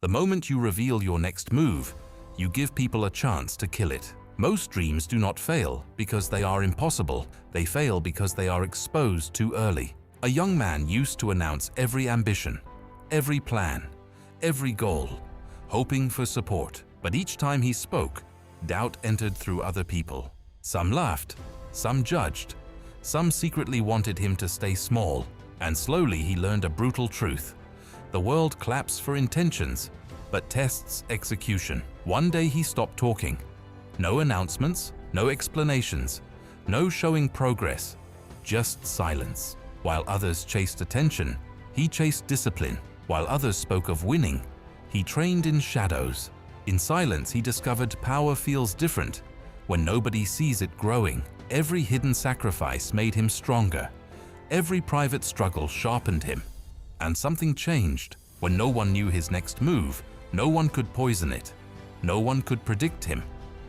The moment you reveal your next move, you give people a chance to kill it. Most dreams do not fail because they are impossible. They fail because they are exposed too early. A young man used to announce every ambition, every plan, every goal, hoping for support. But each time he spoke, doubt entered through other people. Some laughed, some judged, some secretly wanted him to stay small. And slowly he learned a brutal truth. The world claps for intentions, but tests execution. One day he stopped talking. No announcements, no explanations, no showing progress, just silence. While others chased attention, he chased discipline. While others spoke of winning, he trained in shadows. In silence, he discovered power feels different when nobody sees it growing. Every hidden sacrifice made him stronger. Every private struggle sharpened him. And something changed. When no one knew his next move, no one could poison it. No one could predict him.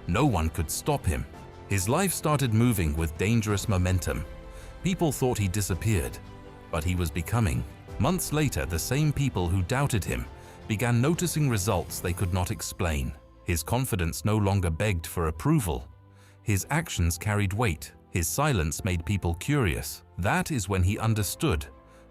No one could stop him. His life started moving with dangerous momentum. People thought he disappeared, but he was becoming. Months later, the same people who doubted him began noticing results they could not explain. His confidence no longer begged for approval. His actions carried weight. His silence made people curious. That is when he understood.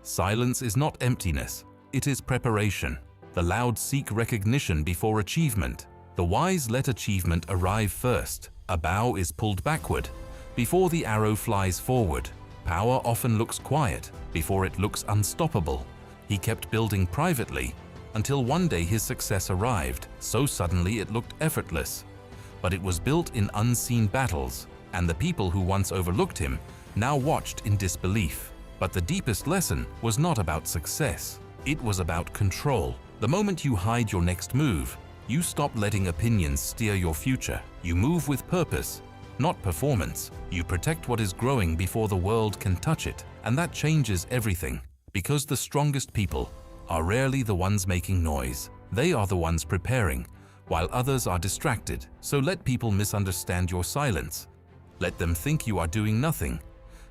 Silence is not emptiness, it is preparation. The loud seek recognition before achievement. The wise let achievement arrive first. A bow is pulled backward before the arrow flies forward. Power often looks quiet before it looks unstoppable. He kept building privately until one day his success arrived. So suddenly it looked effortless. But it was built in unseen battles, and the people who once overlooked him now watched in disbelief. But the deepest lesson was not about success. It was about control. The moment you hide your next move, you stop letting opinions steer your future. You move with purpose, not performance. You protect what is growing before the world can touch it. And that changes everything, because the strongest people are rarely the ones making noise. They are the ones preparing, while others are distracted. So let people misunderstand your silence. Let them think you are doing nothing.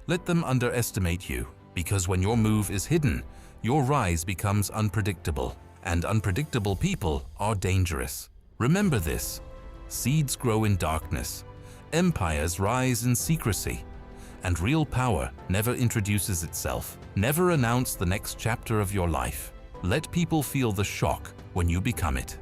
Let them underestimate you, because when your move is hidden, your rise becomes unpredictable, and unpredictable people are dangerous. Remember this: seeds grow in darkness, empires rise in secrecy, and real power never introduces itself. Never announce the next chapter of your life. Let people feel the shock when you become it.